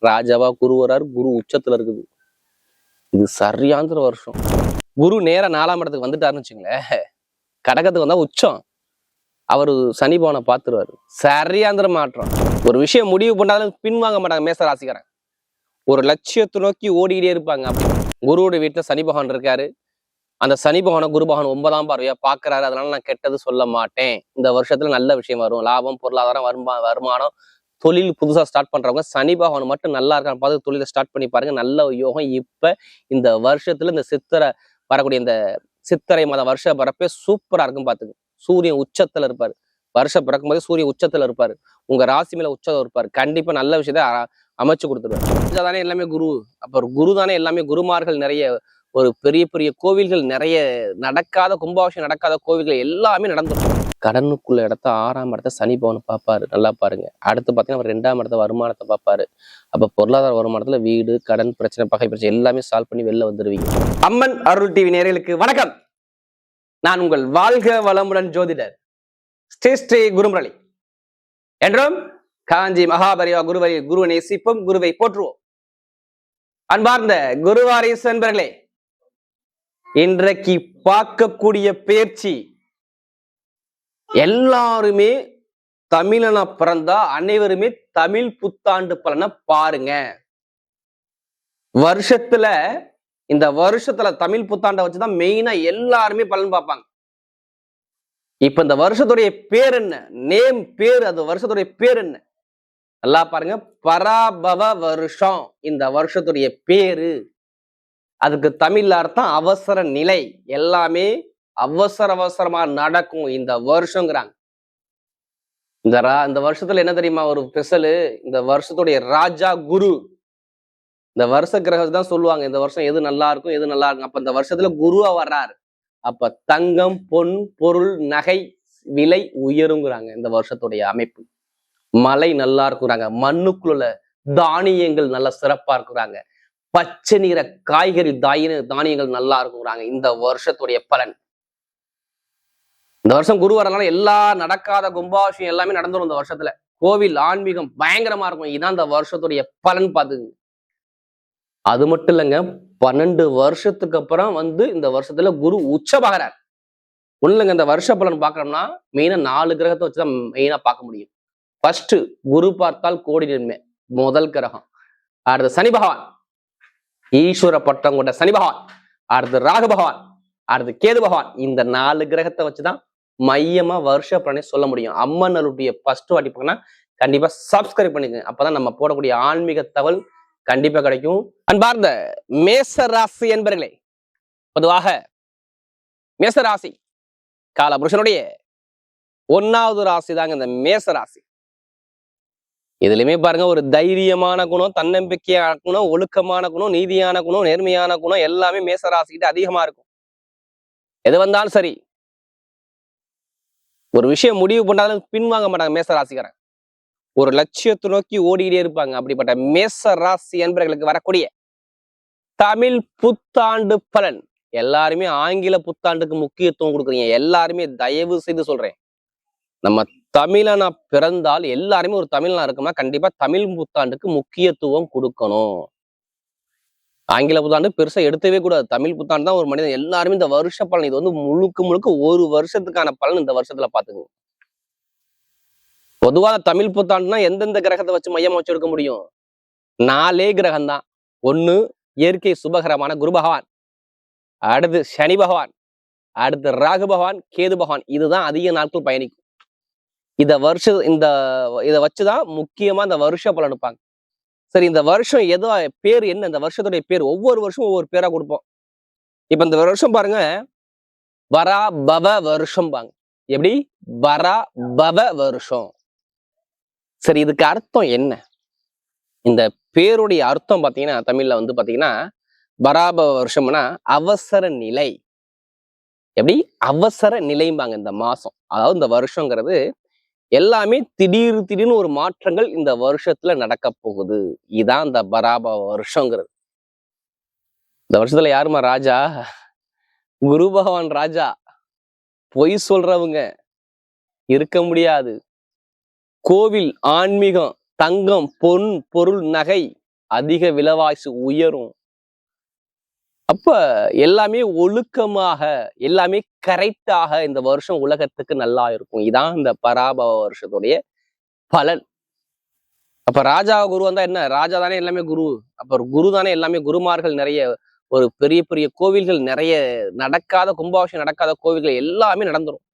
ராஜாவா குரு வராரு, குரு உச்சத்துல இருக்குது. இது சரியாந்திர வருஷம். குரு நேர 4ஆம் இடத்துக்கு வந்துட்டாருன்னு வச்சுங்களேன், கடகத்துக்கு வந்தா உச்சம். அவரு சனி பவனை பார்த்துருவாரு. சரியாந்திர மாற்றம். ஒரு விஷயம் முடிவு பண்ணாலும் பின்வாங்க மாட்டாங்க மேச ராசிக்காரன். ஒரு லட்சியத்தை நோக்கி ஓடிக்கிட்டே இருப்பாங்க. அப்படி குருவோட வீட்டுல சனி பகவான் இருக்காரு. அந்த சனி பகவானை குரு பகவான் 9ஆம் பார்வையா பாக்குறாரு. அதனால நான் கெட்டது சொல்ல மாட்டேன். இந்த வருஷத்துல நல்ல விஷயம் வரும். லாபம், பொருளாதாரம், வருமானம், தொழில் புதுசா ஸ்டார்ட் பண்றவங்க சனி பகவான் மட்டும் நல்லா இருக்கான்னு பார்த்து தொழிலை ஸ்டார்ட் பண்ணி பாருங்க. நல்ல யோகம். இப்ப இந்த வருஷத்துல இந்த வரக்கூடிய இந்த சித்திரை மாத வருஷ பிறப்பே சூப்பரா இருக்கும். பாத்துக்கு சூரியன் உச்சத்துல இருப்பாரு. வருஷம் பிறக்கும் போது சூரியன் உச்சத்துல இருப்பாரு. உங்க ராசி மேல உச்சம் இருப்பாரு. கண்டிப்பா நல்ல விஷயத்த அமைச்சு கொடுத்துருவாரு. தானே எல்லாமே குரு. அப்ப குரு தானே எல்லாமே. குருமார்கள் நிறைய, ஒரு பெரிய பெரிய கோவில்கள் நிறைய, நடக்காத கும்பாபிஷேகம் நடக்காத கோவில்கள் எல்லாமே நடந்துடும். கடனுக்குள்ள இடத்த 6ஆம் இடத்த சனி பவன் பார்ப்பாரு. நல்லா பாருங்க. அடுத்து பாத்தீங்கன்னா 2ஆம் இடத்த வருமானத்தை பார்ப்பாரு. அப்ப பொருளாதார வருமானத்துல வீடு, கடன் பிரச்சனை, பகை பிரச்சனை எல்லாமே சால்வ் பண்ணி வெளில வந்துருவீங்க. அம்மன் அருள் டிவி நேயர்களுக்கு வணக்கம். நான் உங்கள் வாழ்க வளமுடன் ஜோதிடர் ஸ்ரீ குருமுரளி. என்றும் காஞ்சி மகாபரிவா குருவை குருவை நேசிப்போம், குருவை போற்றுவோம். அன்பார்ந்த குருவாரிசு அன்பர்களே, இன்றைக்கு பார்க்கக்கூடிய பயிற்சி எல்லாருமே தமிழனா பிறந்தா அனைவருமே தமிழ் புத்தாண்டு பலனை பாருங்க. வருஷத்துல இந்த வருஷத்துல தமிழ் புத்தாண்டை வச்சுதான் மெயினா எல்லாருமே பலன் பார்ப்பாங்க. இப்ப இந்த வருஷத்துடைய பேர் என்ன? நேம் பேர், அந்த வருஷத்துடைய பேர் என்ன? நல்லா பாருங்க. பராபவ வருஷம் இந்த வருஷத்துடைய பேரு. அதுக்கு தமிழ்ல அர்த்தம் அவசர நிலை. எல்லாமே அவசரமா நடக்கும் இந்த வருஷங்கிறாங்க. இந்த வருஷத்துல என்ன தெரியுமா ஒரு ஸ்பெஷலு? இந்த வருஷத்துடைய ராஜா குரு. இந்த வருஷ கிரகம் தான் சொல்லுவாங்க இந்த வருஷம் எது நல்லா இருக்கும், எது நல்லா இருக்கும். அப்ப இந்த வருஷத்துல குருவா வர்றாரு. அப்ப தங்கம், பொன், பொருள், நகை விலை உயருங்கிறாங்க இந்த வருஷத்துடைய அமைப்பு. மழை நல்லா இருக்குறாங்க. மண்ணுக்குள்ள தானியங்கள் நல்லா சிறப்பா இருக்குறாங்க. பச்சை நிற காய்கறி தானியங்கள் நல்லா இருக்குறாங்க. இந்த வருஷத்துடைய பலன். இந்த வருஷம் குரு வரனால எல்லா நடக்காத கும்பாபிஷேகம் எல்லாமே நடந்துடும் இந்த வருஷத்துல. கோவில் ஆன்மீகம் பயங்கரமா இருக்கும். இதான் இந்த வருஷத்துடைய பலன். பாத்துங்க. அது மட்டும் இல்லைங்க, 12 வருஷத்துக்கு அப்புறம் இந்த வருஷத்துல குரு உச்சமாகிறார். ஒண்ணு இல்லைங்க, இந்த வருஷ பலன் பார்க்கணும்னா மெயினா 4 கிரகத்தை வச்சுதான் மெயினா பார்க்க முடியும். ஃபர்ஸ்ட் குரு பார்த்தால் கோடி நன்மை, முதல் கிரகம். அடுத்து சனி பகவான், ஈஸ்வர பட்டம் கொண்ட சனி பகவான். அடுத்து ராகு பகவான், அடுத்து கேது பகவான். இந்த 4 கிரகத்தை வச்சுதான் மையமா வருஷ பலனை சொல்ல முடியும். அம்மன் அருளுடைய ஃபர்ஸ்ட் வாட்டி பார்க்கணும்னா கண்டிப்பா சப்ஸ்கிரைப் பண்ணிக்கங்க. அப்பதான் நம்ம போடக்கூடிய ஆன்மீக தகவல் கண்டிப்பா கிடைக்கும். அன்பார்ந்த மேச ராசி என்பர்களே, பொதுவாக மேச ராசி காலபுருஷனுடைய 1வது ராசி தாங்க இந்த மேச ராசி. இதுலயுமே பாருங்க, ஒரு தைரியமான குணம், தன்னம்பிக்கையான குணம், ஒழுக்கமான குணம், நீதியான குணம், நேர்மையான குணம் எல்லாமே மேச ராசிக்கிட்ட அதிகமா இருக்கும். எது வந்தாலும் சரி, ஒரு விஷயம் முடிவு பண்ணாலும் பின்வாங்க மாட்டாங்க மேச ராசிக்காரன். ஒரு லட்சியத்தை நோக்கி ஓடிக்கிட்டே இருப்பாங்க. அப்படிப்பட்ட மேச ராசி என்பவர்களுக்கு வரக்கூடிய தமிழ் புத்தாண்டு பலன். எல்லாருமே ஆங்கில புத்தாண்டுக்கு முக்கியத்துவம் கொடுக்குறீங்க. எல்லாருமே தயவு செய்து சொல்றேன், நம்ம தமிழனா பிறந்தால் எல்லாருமே ஒரு தமிழனா இருக்குமா, கண்டிப்பா தமிழ் புத்தாண்டுக்கு முக்கியத்துவம் கொடுக்கணும். ஆங்கில புத்தாண்டு பெருசா எடுத்தவே கூடாது. தமிழ் புத்தாண்டு தான் ஒரு மனிதன். எல்லாருமே இந்த வருஷ பலன், இது முழுக்க ஒரு வருஷத்துக்கான பலன் இந்த வருஷத்துல பாத்துக்கணும். பொதுவாக தமிழ் புத்தாண்டுனா எந்தெந்த கிரகத்தை வச்சு மையமா வச்சு எடுக்க முடியும்? 4 கிரகம் தான். 1 இயற்கை சுபகரமான குரு பகவான், அடுத்து சனி பகவான், அடுத்து ராகு பகவான், கேது பகவான். இதுதான் அதிக நாட்கள் பயணிக்கும். இதை வச்சுதான் முக்கியமா இந்த வருஷ பலன் எடுப்பாங்க. சரி, இந்த வருஷம் ஏதோ பேர் என்ன? இந்த வருஷத்துடைய பேர் ஒவ்வொரு வருஷமும் ஒவ்வொரு பேரா கொடுப்போம். இப்ப இந்த வருஷம் பாருங்க, பராபவ வருஷம் பாங்க. எப்படி? பராபவ வருஷம். சரி, இதுக்கு அர்த்தம் என்ன? இந்த பேருடைய அர்த்தம் பாத்தீங்கன்னா தமிழ்ல பாத்தீங்கன்னா பராபவ வருஷம்னா அவசர நிலை. எப்படி? அவசர நிலைம்பாங்க இந்த மாசம். அதாவது இந்த வருஷங்கிறது எல்லாமே திடீர்னு ஒரு மாற்றங்கள் இந்த வருஷத்துல நடக்க போகுது. இதான் இந்த பராபவ வருஷங்கிறது. இந்த வருஷத்துல யாருமா ராஜா? குரு பகவான் ராஜா. பொய் சொல்றவங்க இருக்க முடியாது. கோவில், ஆன்மீகம், தங்கம், பொன், பொருள், நகை அதிக விலைவாசி உயரும். அப்ப எல்லாமே ஒழுக்கமாக, எல்லாமே கரெக்டாக இந்த வருஷம் உலகத்துக்கு நல்லா இருக்கும். இதான் இந்த பராபவ வருஷத்துடைய பலன். அப்ப ராஜா குரு வந்தா என்ன? ராஜா தானே எல்லாமே குரு. அப்ப குரு தானே எல்லாமே. குருமார்கள் நிறைய, ஒரு பெரிய பெரிய கோவில்கள் நிறைய, நடக்காத கும்பாபிஷேகம் நடக்காத கோவில்கள் எல்லாமே நடந்துரும்.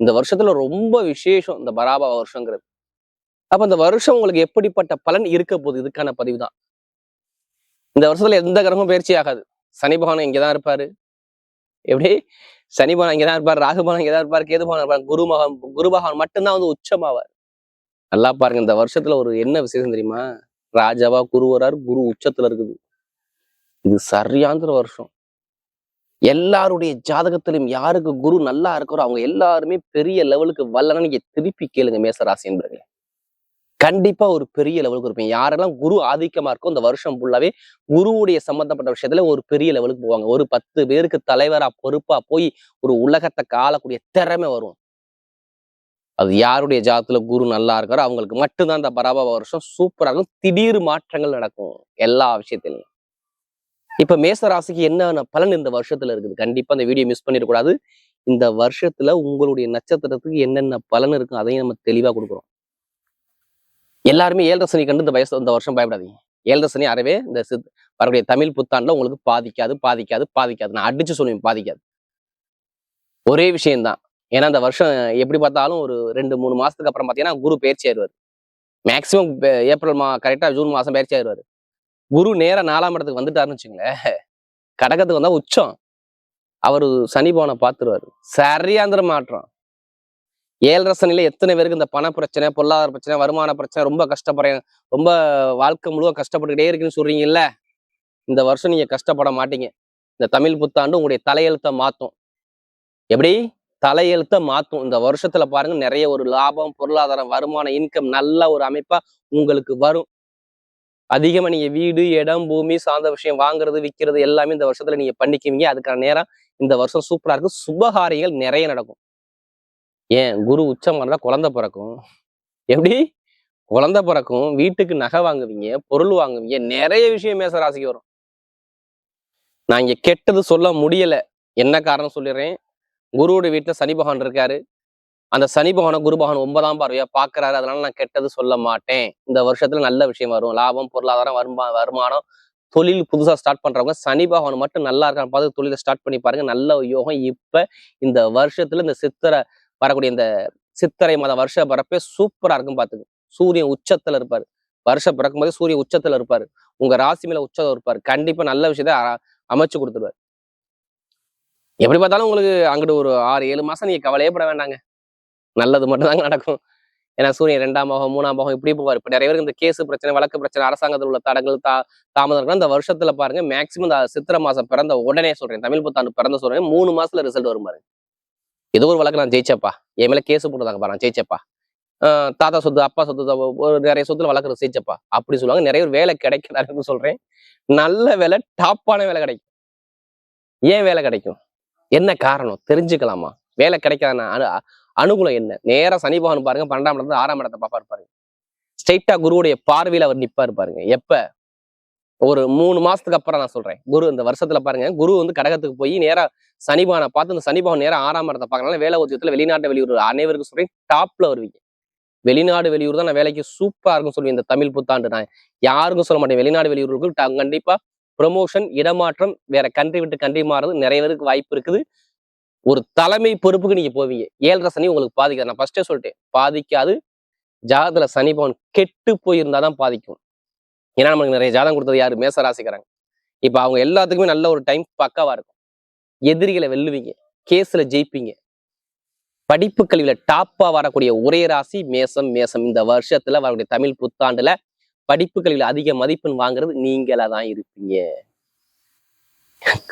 இந்த வருஷத்துல ரொம்ப விசேஷம் இந்த பராபவ வருஷங்கிறது. அப்ப இந்த வருஷம் உங்களுக்கு எப்படிப்பட்ட பலன் இருக்க போகுது, இதுக்கான பதிவு தான். இந்த வருஷத்துல எந்த கிரகமும் பயிற்சி ஆகாது. சனி பகவான் இங்கதான் இருப்பாரு. எப்படி? சனி பகவான் இங்கதான் இருப்பாரு, ராகு பகவான் இங்கதான் இருப்பாரு, கேது பகவான் இருப்பாரு. குரு பகவான் மட்டும்தான் வந்து உச்சமாவார். நல்லா பாருங்க, இந்த வருஷத்துல ஒரு என்ன விசேஷம் தெரியுமா? ராஜாவா குரு வராரு, குரு உச்சத்துல இருக்குது. இது சரியான வருஷம். எல்லாருடைய ஜாதகத்திலும் யாருக்கு குரு நல்லா இருக்கிறோ அவங்க எல்லாருமே பெரிய லெவலுக்கு வல்லனா. நீங்க திருப்பி கேளுங்க மேசராசி என்பர்களே, கண்டிப்பா ஒரு பெரிய லெவலுக்கு இருப்பீங்க. யாரெல்லாம் குரு ஆதிக்கமா இருக்கோ இந்த வருஷம் ஃபுல்லாவே குருவுடைய சம்பந்தப்பட்ட விஷயத்துல ஒரு பெரிய லெவலுக்கு போவாங்க. ஒரு 10 பேருக்கு தலைவரா பொறுப்பா போய் ஒரு உலகத்தை காலக்கூடிய திறமை வரும். அது யாருடைய ஜாதத்துல குரு நல்லா இருக்காரோ அவங்களுக்கு மட்டும்தான் இந்த பராபவ வருஷம் சூப்பரா இருக்கும். திடீர் மாற்றங்கள் நடக்கும் எல்லா விஷயத்திலையும். இப்ப மேச ராசிக்கு என்ன பலன் இந்த வருஷத்துல இருக்குது, கண்டிப்பா இந்த வீடியோ மிஸ் பண்ணிடக்கூடாது. இந்த வருஷத்துல உங்களுடைய நட்சத்திரத்துக்கு என்னென்ன பலன் இருக்கும் அதையும் நம்ம தெளிவா கொடுக்குறோம். எல்லாருமே 7.5 சனி கண்டு இந்த வருஷம் பயப்படாதீங்க. 7.5 சனி அறவே இந்த வரக்கூடிய தமிழ் புத்தாண்டுல உங்களுக்கு பாதிக்காது. நான் அடிச்சு சொல்லுவேன், பாதிக்காது. ஒரே விஷயம்தான். ஏன்னா இந்த வருஷம் எப்படி பார்த்தாலும் ஒரு 2-3 மாசத்துக்கு அப்புறம் பாத்தீங்கன்னா குரு பயிற்சி ஆயிடுவாரு. மேக்சிமம் ஏப்ரல் கரெக்டா ஜூன் மாசம் பயிற்சி ஆயிடுவாரு. குரு நேர 4ஆம் இடத்துக்கு வந்துட்டாருன்னு வச்சுங்களேன், கடகத்துக்கு வந்தா உச்சம். அவரு சனி பவனை பார்த்துருவாரு. சரியாந்திர மாற்றம். 7.5 சனியில எத்தனை பேருக்கு இந்த பண பிரச்சனை, பொருளாதார பிரச்சனை, வருமான பிரச்சனை, ரொம்ப கஷ்டப்படுறேன், ரொம்ப வாழ்க்கை முழுவ கஷ்டப்பட்டுக்கிட்டே இருக்குன்னு சொல்றீங்கல்ல, இந்த வருஷம் நீங்க கஷ்டப்பட மாட்டீங்க. இந்த தமிழ் புத்தாண்டு உங்களுடைய தலையெழுத்தை மாத்தும். எப்படி? தலையெழுத்த மாத்தும். இந்த வருஷத்துல பாருங்க, நிறைய ஒரு லாபம், பொருளாதாரம், வருமானம், இன்கம் நல்ல ஒரு அமைப்பா உங்களுக்கு வரும். அதிகமா நீங்க வீடு, இடம், பூமி சார்ந்த விஷயம் வாங்குறது, விற்கிறது எல்லாமே இந்த வருஷத்துல நீங்க பண்ணிக்குவீங்க. அதுக்கான நேரம் இந்த வருஷம் சூப்பரா இருக்கு. சுபகாரியங்கள் நிறைய நடக்கும். ஏன்? குரு உச்சமா இருந்தா குழந்தை பிறக்கும். எப்படி? குழந்தை பிறக்கும், வீட்டுக்கு நகை வாங்குவீங்க, பொருள் வாங்குவீங்க, நிறைய விஷயம் மேச ராசிக்கு வரும். நான் இங்க கெட்டது சொல்ல முடியல. என்ன காரணம் சொல்லிடுறேன். குருவுடைய வீட்டுல சனி பகவான் இருக்காரு. அந்த சனி பகவான குரு பகவான் 9ஆம் பார்வையா பாக்குறாரு. அதனால நான் கெட்டது சொல்ல மாட்டேன். இந்த வருஷத்துல நல்ல விஷயம் வரும். லாபம், பொருளாதாரம், வருமானம், தொழில் புதுசா ஸ்டார்ட் பண்றவங்க சனி பகவான் மட்டும் நல்லா இருக்கான்னு பார்த்து தொழிலை ஸ்டார்ட் பண்ணி பாருங்க. நல்ல யோகம். இப்ப இந்த வருஷத்துல இந்த வரக்கூடிய இந்த சித்திரை மாத வருஷ பிறப்பே சூப்பரா இருக்கும். பாத்துக்கு சூரியன் உச்சத்துல இருப்பாரு. வருஷம் பிறக்கும் போது சூரியன் உச்சத்துல இருப்பாரு. உங்க ராசி மேல உச்சத்துல இருப்பாரு. கண்டிப்பா நல்ல விஷயத்த அமைச்சு கொடுத்துருவாரு. எப்படி பார்த்தாலும் உங்களுக்கு அங்கிட்டு ஒரு 6-7 மாசம் நீங்க கவலையே பட வேண்டாங்க. நல்லது மட்டும் தாங்க நடக்கும். ஏன்னா சூரியன் 2ஆம் பாகம் 3ஆம் பாகம் இப்படி போவார். இப்ப நிறைய பேருக்கு இந்த கேஸ் பிரச்சனை, வழக்கு பிரச்சனை, அரசாங்கத்தில் உள்ள தடங்கள், தாமதம் இந்த வருஷத்துல பாருங்க. மேக்சிமம் இந்த சித்திரை மாசம் பிறந்த உடனே சொல்றேன், தமிழ் புத்தாண்டு பிறந்த சொல்றேன், 3 மாசத்துல ரிசல்ட் வரும் பாருங்க. ஏதோ ஒரு வழக்கு நான் ஜெயிச்சப்பா, என் மேல கேஸ் போட்டுதாங்க பாரு, நான் ஜெயிச்சப்பா, தாத்தா சொத்து, அப்பா சொத்து, நிறைய சொத்துல வழக்கு ஜெயிச்சப்பா அப்படி சொல்லுவாங்க. நிறைய பேர் வேலை கிடைக்கிறாருன்னு சொல்றேன். நல்ல வேலை, டாப்பான வேலை கிடைக்கும். ஏன் வேலை கிடைக்கும்? என்ன காரணம் தெரிஞ்சுக்கலாமா? வேலை கிடைக்காத அனுகூலம் என்ன? நேரா சனி பகவான் பாருங்க, 12ஆம் இடத்துல 6ஆம் இடத்தை பாப்பா இருப்பாரு. ஸ்ட்ரைட்டா குருவுடைய பார்வையில அவர் நிப்பா இருப்பாருங்க. எப்ப? ஒரு 3 மாசத்துக்கு அப்புறம் நான் சொல்றேன். குரு இந்த வருஷத்துல பாருங்க, குரு வந்து கடகத்துக்கு போய் நேரா சனி பகவானை பார்த்து, அந்த சனி பகவான் நேரா 6ஆம் இடத்தை பார்க்கறதுனால வேலை உத்தியத்துல வெளிநாட்டு வெளியூர் அனைவருக்கும் சொல்றேன், டாப்ல வருவீங்க. வெளிநாடு வெளியூர் தான் நான் வேலைக்கு சூப்பரா இருக்கும் சொல்லுவேன். இந்த தமிழ் புத்தாண்டு நான் யாருக்கும் சொல்ல மாட்டேன். வெளிநாடு வெளியூருக்கு கண்டிப்பா ப்ரொமோஷன், இடமாற்றம், வேற கண்ட்ரி விட்டு கண்ட்ரி மாறுறது நிறைய பேருக்கு வாய்ப்பு இருக்குது. ஒரு தலைமை பொறுப்புக்கு நீங்க போவீங்க. 7.5 சனி உங்களுக்கு பாதிக்காது. நான் ஃபர்ஸ்டே சொல்லிட்டேன், பாதிக்காது. ஜாதகத்துல சனி பகவான் கெட்டு போயிருந்தாதான் பாதிக்கும். ஏன்னா நமக்கு நிறைய ஜாதகம் கொடுத்தது யாரு? மேச ராசிக்காரங்க. இப்ப அவங்க எல்லாத்துக்குமே நல்ல ஒரு டைம் பக்காவா இருக்கும். எதிரிகளை வெல்லுவீங்க, கேஸ்ல ஜெயிப்பீங்க. படிப்பு கல்வியில டாப்பா வரக்கூடிய ஒரே ராசி மேசம். இந்த வருஷத்துல வரக்கூடிய தமிழ் புத்தாண்டுல படிப்பு கல்வியில அதிக மதிப்பெண் வாங்குறது நீங்களா தான் இருப்பீங்க.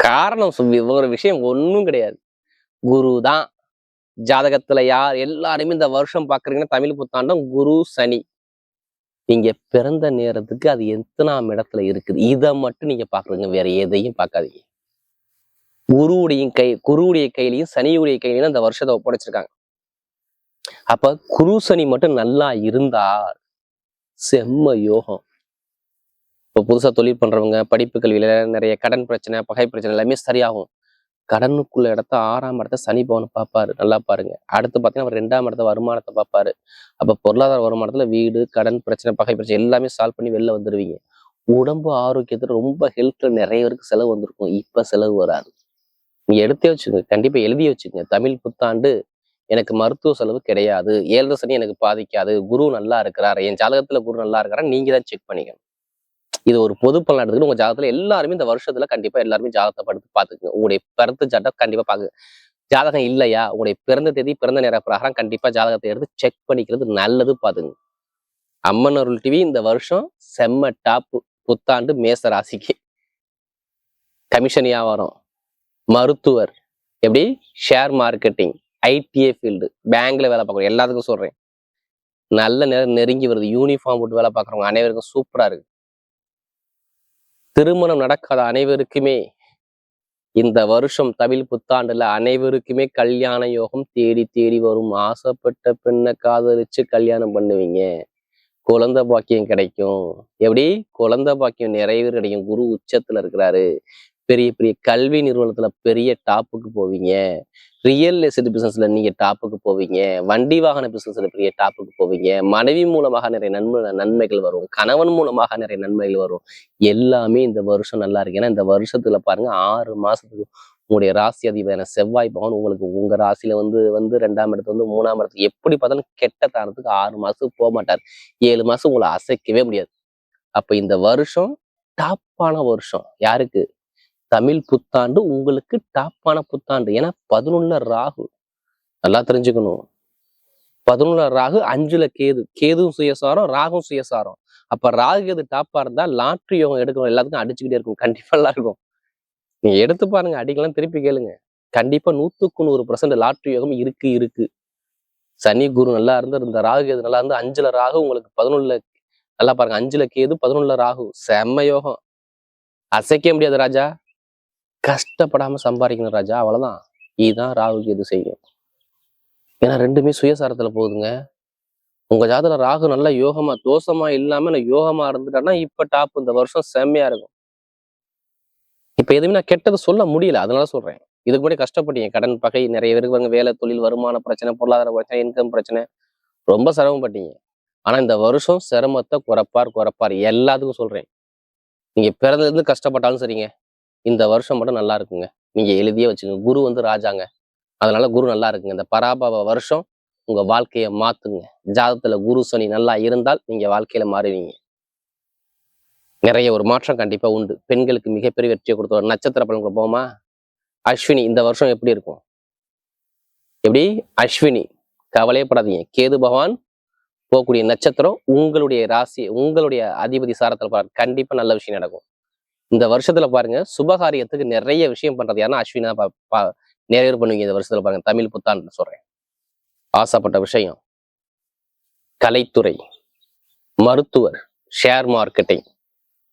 காரணம் ஒரு விஷயம் ஒன்றும் கிடையாது. குரு தான். ஜாதகத்துல யார் எல்லாருமே இந்த வருஷம் பாக்குறீங்கன்னா தமிழ் புத்தாண்டும் குரு சனி, நீங்க பிறந்த நேரத்துக்கு அது எத்தனாம் இடத்துல இருக்குது இதை மட்டும் நீங்க பாக்குறீங்க, வேற எதையும் பார்க்காதீங்க. குருவுடைய கையிலையும் சனியுடைய கையிலையும் இந்த வருஷத்தை ஒப்படைச்சிருக்காங்க. அப்ப குரு சனி மட்டும் நல்லா இருந்தா செம்ம யோகம். இப்போ புதுசா தொழில் பண்றவங்க, படிப்பு கல்வியில நிறைய கடன் பிரச்சனை, பகை பிரச்சனை எல்லாமே சரியாகும். கடனுக்குள்ள இடத்த 6ஆம் இடத்த சனி பகவான் பார்ப்பாரு. நல்லா பாருங்க. அடுத்து பார்த்தீங்கன்னா அவர் 2ஆம் இடத்த வருமானத்தை பார்ப்பாரு. அப்ப பொருளாதார வருமானத்துல வீடு, கடன் பிரச்சனை, பகை பிரச்சனை எல்லாமே சால்வ் பண்ணி வெளில வந்துருவீங்க. உடம்பு ஆரோக்கியத்துல ரொம்ப ஹெல்த்ல நிறைய பேருக்கு செலவு வந்திருக்கும். இப்ப செலவு வராது. நீங்க எடுத்தே வச்சுக்கோங்க. கண்டிப்பா எழுதி வச்சுக்கோங்க. தமிழ் புத்தாண்டு எனக்கு மருத்துவ செலவு கிடையாது. 7 சனி எனக்கு பாதிக்காது. குரு நல்லா இருக்கிறார். என் ஜாதகத்துல குரு நல்லா இருக்கிறார். நீங்க தான் செக் பண்ணிக்கணும். இது ஒரு பொது பலன் எடுத்துக்கிட்டு உங்க ஜாதகத்துல எல்லாருமே இந்த வருஷத்துல கண்டிப்பா எல்லாருமே ஜாதகத்தை படுத்து பாத்துக்குங்க. உங்களுடைய பிறந்த ஜாதகம் கண்டிப்பா பாக்கு. ஜாதகம் இல்லையா, உங்களுடைய பிறந்த தேதி பிறந்த நேர பிரகாரம் கண்டிப்பா ஜாதகத்தை எடுத்து செக் பண்ணிக்கிறது நல்லது. பாத்துங்க. அம்மன் அருள் டிவி இந்த வருஷம் செம்ம டாப்பு. புத்தாண்டு மேச ராசிக்கு. கமிஷன் வியாபாரம், மருத்துவர், எப்படி ஷேர் மார்க்கெட்டிங், ஐடிஏ ஃபீல்டு, பேங்க்ல வேலை பார்க்குறோம் எல்லாத்துக்கும் சொல்றேன். நல்ல நேரம் நெருங்கி வருது. யூனிஃபார்ம் போட்டு வேலை பார்க்குறவங்க அனைவருக்கும் சூப்பரா இருக்கு. திருமணம் நடக்காத அனைவருக்குமே இந்த வருஷம் தமிழ் புத்தாண்டுல அனைவருக்குமே கல்யாண யோகம் தேடி தேடி வரும். ஆசைப்பட்ட பெண்ணை காதலிச்சு கல்யாணம் பண்ணுவீங்க. குழந்தை பாக்கியம் கிடைக்கும். எப்படி குழந்தை பாக்கியம் நிறைய பேர் கிடைக்கும். குரு உச்சத்துல இருக்கிறாரு. பெரிய பெரிய கல்வி நிறுவனத்துல பெரிய டாப்புக்கு போவீங்க. ரியல் எஸ்டேட் பிசினஸ்ல நீங்க டாப்புக்கு போவீங்க. வண்டி வாகன பிசினஸ்ல பெரிய டாப்புக்கு போவீங்க. மனைவி மூலமாக நிறைய நன்மைகள் வரும். கணவன் மூலமாக நிறைய நன்மைகள் வரும். எல்லாமே இந்த வருஷம் நல்லா இருக்கு. ஏன்னா இந்த வருஷத்துல பாருங்க 6 மாசத்துக்கு உங்களுடைய ராசி அதிபதியான செவ்வாய் பகவான் உங்களுக்கு உங்க ராசியில வந்து 2ஆம் இடத்துல வந்து 3ஆம் இடத்துக்கு எப்படி பார்த்தாலும் கெட்ட தானத்துக்கு 6 மாசத்துக்கு போக மாட்டார். 7 மாசம் உங்களை அசைக்கவே முடியாது. அப்ப இந்த வருஷம் டாப்பான வருஷம். யாருக்கு? தமிழ் புத்தாண்டு உங்களுக்கு டாப்பான புத்தாண்டு. ஏன்னா 11ல ராகு. நல்லா தெரிஞ்சுக்கணும். 11ல ராகு, 5ல கேது. கேதுவும் சுயசாரம், ராகும் சுயசாரம். அப்ப ராகு கேது டாப்பா இருந்தா லாட்ரி யோகம் எடுக்கணும். எல்லாத்துக்கும் அடிச்சுக்கிட்டே இருக்கும். கண்டிப்பா எல்லாம் இருக்கும். நீங்க எடுத்து பாருங்க. அடிக்கலாம் திருப்பி கேளுங்க. கண்டிப்பா 100க்கு 100% லாட்ரி யோகம் இருக்கு. சனி குரு நல்லா இருந்து இந்த ராகு கேது நல்லா இருந்து 5ல ராகு உங்களுக்கு 11ல நல்லா பாருங்க. 5ல கேது 11ல ராகு. செம்ம யோகம். அசைக்க முடியாது ராஜா. கஷ்டப்படாம சம்பாதிக்கணும் ராஜா. அவ்வளவுதான். இதுதான் ராகுக்கு எது செய்யும். ஏன்னா 2மே சுயசாரத்துல போகுதுங்க. உங்க ஜாதகத்துல ராகு நல்லா யோகமா தோஷமா இல்லாம யோகமா இருந்துட்டான்னா இப்ப டாப். இந்த வருஷம் செம்மையா இருக்கும். இப்ப எதுவுமே நான் கெட்டது சொல்ல முடியல. அதனால சொல்றேன். இதுக்கு முன்னாடி கஷ்டப்பட்டீங்க. கடன் பகை நிறைய பேருக்கு பாருங்க. வேலை தொழில் வருமான பிரச்சனை, பொருளாதார பிரச்சனை, இன்கம் பிரச்சனை, ரொம்ப சிரமப்பட்டீங்க. ஆனா இந்த வருஷம் சிரமத்தை குறைப்பார். எல்லாத்துக்கும் சொல்றேன். நீங்க பிறந்ததுல இருந்து கஷ்டப்பட்டாலும் சரிங்க, இந்த வருஷம் மட்டும் நல்லா இருக்குங்க. நீங்க எழுதியே வச்சுங்க. குரு வந்து ராஜாங்க. அதனால குரு நல்லா இருக்குங்க. இந்த பராபவ வருஷம் உங்க வாழ்க்கையை மாத்துங்க. ஜாதகத்துல குரு சனி நல்லா இருந்தால் நீங்க வாழ்க்கையில மாறுவீங்க. நிறைய ஒரு மாற்றம் கண்டிப்பா உண்டு. பெண்களுக்கு மிகப்பெரிய வெற்றியை கொடுத்த நட்சத்திர பலன்களை போமா. அஸ்வினி இந்த வருஷம் எப்படி இருக்கும்? எப்படி அஸ்வினி கவலையப்படாதீங்க. கேது பகவான் போகக்கூடிய நட்சத்திரம் உங்களுடைய ராசி, உங்களுடைய அதிபதி சாரத்துல பாருங்க. கண்டிப்பா நல்ல விஷயம் நடக்கும். இந்த வருஷத்துல பாருங்க சுபகாரியத்துக்கு நிறைய விஷயம் பண்றது யாருன்னா அஸ்வினா நிறைய பேர் பண்ணுவீங்க. இந்த வருஷத்துல பாருங்க தமிழ் புத்தாண்டு சொல்றேன். ஆசைப்பட்ட விஷயம், கலைத்துறை, மருத்துவர், ஷேர் மார்க்கெட்டிங்,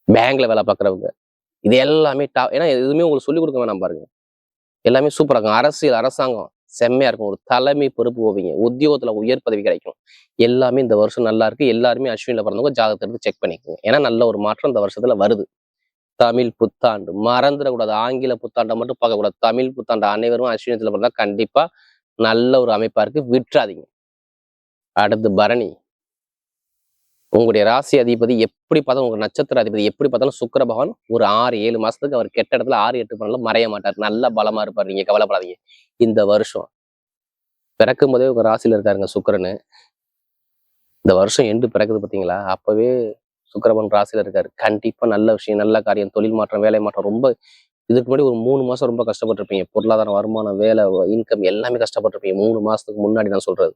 பேங்க்ல வேலை பார்க்குறவங்க, இது எல்லாமே ஏன்னா எதுவுமே உங்களுக்கு சொல்லிக் கொடுக்க வேணாம் பாருங்க. எல்லாமே சூப்பரா இருக்கும். அரசியல், அரசாங்கம் செம்மையா இருக்கும். ஒரு தலைமை பொறுப்பு போவீங்க. உத்தியோகத்துல உயர் பதவி கிடைக்கும். எல்லாமே இந்த வருஷம் நல்லா இருக்கு. எல்லாருமே அஸ்வினில பிறந்தவங்க ஜாதகத்தை எடுத்து செக் பண்ணிக்கோங்க. ஏன்னா நல்ல ஒரு மாற்றம் இந்த வருஷத்துல வருது. தமிழ் புத்தாண்டு மறந்துடக்கூடாது. ஆங்கில புத்தாண்டை மட்டும் பார்க்கக்கூடாது. தமிழ் புத்தாண்டு அனைவரும் அஸ்வினத்துல பிறந்தா கண்டிப்பா நல்ல ஒரு அமைப்பா இருக்கு. விட்டுறாதீங்க. அடுத்து பரணி. உங்களுடைய ராசி அதிபதி எப்படி பார்த்தாலும், உங்க நட்சத்திர அதிபதி எப்படி பார்த்தாலும் சுக்கிர பகவான் ஒரு 6-7 மாசத்துக்கு அவர் கெட்ட இடத்துல 6-8 பண்ணலாம் மறைய மாட்டார். நல்லா பலமா இருப்பார். நீங்க கவலைப்படாதீங்க. இந்த வருஷம் பிறக்கும் போதே உங்க ராசியில இருக்காருங்க சுக்கிரனு. இந்த வருஷம் எண்டு பிறக்குது பார்த்தீங்களா, அப்பவே சுக்கிரபகவான் ராசியில இருக்காரு. கண்டிப்பா நல்ல விஷயம், நல்ல காரியம், தொழில் மாற்றம், வேலை மாற்றம். ரொம்ப இதுக்கு முன்னாடி ஒரு 3 மாசம் ரொம்ப கஷ்டப்பட்டிருப்பீங்க. பொருளாதாரம், வருமானம், வேலை, இன்கம் எல்லாமே கஷ்டப்பட்டிருப்பீங்க. 3 மாசத்துக்கு முன்னாடி நான் சொல்றது.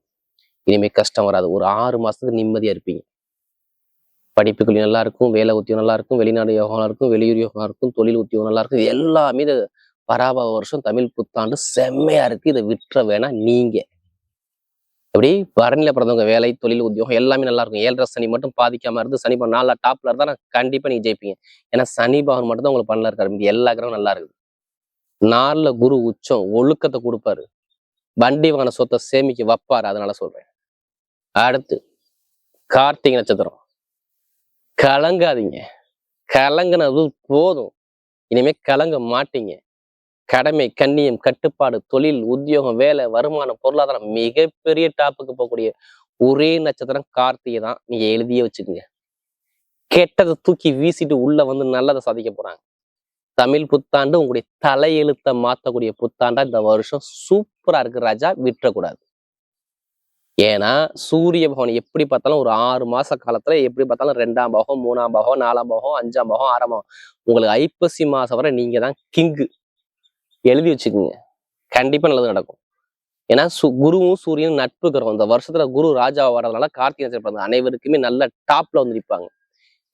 இனிமே கஷ்டம் வராது. ஒரு 6 மாசத்துக்கு நிம்மதியா இருப்பீங்க. படிப்புகள் நல்லா இருக்கும், வேலை உத்தியோகம் நல்லா இருக்கும், வெளிநாடு யோகம் நல்லா இருக்கும், வெளியூர் யோகம் இருக்கும், தொழில் உத்தியோகம் நல்லா இருக்கும். எல்லாமே இது பராபவ வருஷம் தமிழ் புத்தாண்டு செம்மையா இருக்கு. இதை விட்டுற வேணா நீங்க. எப்படி பரணியில பிறந்தவங்க வேலை, தொழில், உத்தியோகம் எல்லாமே நல்லா இருக்கும். 7.5 சனி மட்டும் பாதிக்காம இருந்து சனி 4 டாப்ல இருந்தா கண்டிப்பா நீங்க ஜெயிப்பீங்க. ஏன்னா சனி பகவான் மட்டும் தான் உங்களுக்கு பண்ணல இருக்காரு. மீதி எல்லா கிரகம் நல்லா இருக்குது. 4ல குரு உச்சம், ஒழுக்கத்தை கொடுப்பாரு. வண்டி வாங்கின சொத்தை சேமிக்க வைப்பாரு. அதனால சொல்றேன். அடுத்து கார்த்திகை நட்சத்திரம். கலங்காதீங்க, கலங்குனது போதும். இனிமே கலங்க மாட்டீங்க. கடமை, கண்ணியம், கட்டுப்பாடு, தொழில், உத்தியோகம், வேலை, வருமானம், பொருளாதாரம் மிகப்பெரிய டாப்புக்கு போகக்கூடிய ஒரே நட்சத்திரம் கார்த்திகை தான். நீங்க எழுதியே வச்சுக்கோங்க. கெட்டதை தூக்கி வீசிட்டு உள்ள வந்து நல்லதை சாதிக்க போறாங்க. தமிழ் புத்தாண்டு உங்களுடைய தலையெழுத்தை மாத்தக்கூடிய புத்தாண்டா இந்த வருஷம் சூப்பரா இருக்கு ராஜா, விட்டுறக்கூடாது. ஏன்னா சூரிய பகவான் எப்படி பார்த்தாலும் ஒரு 6 மாச காலத்துல எப்படி பார்த்தாலும் 2ஆம் பாகம், 3ஆம் பாகம், 4ஆம் பாகம், 5ஆம் பாகம், 6ஆம் பாகம், உங்களுக்கு ஐப்பசி மாசம் வரை நீங்க தான் கிங்கு. எழுதி வச்சுக்கோங்க, கண்டிப்பா நல்லது நடக்கும். ஏன்னா குருவும் சூரியனும் நட்பு கிரகம். இந்த வருஷத்துல குரு ராஜா வர்றதுனால கார்த்திகை நட்சத்திரம் அனைவருக்குமே நல்ல டாப்ல வந்து நிற்பாங்க.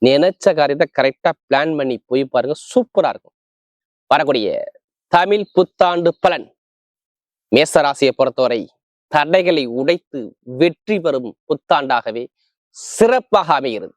நினைச்ச காரியத்தை கரெக்டா பிளான் பண்ணி போய் பாருங்க, சூப்பரா இருக்கும். வரக்கூடிய தமிழ் புத்தாண்டு பலன் மேசராசியை பொறுத்தவரை தடைகளை உடைத்து வெற்றி பெறும் புத்தாண்டாகவே சிறப்பாக அமைகிறது.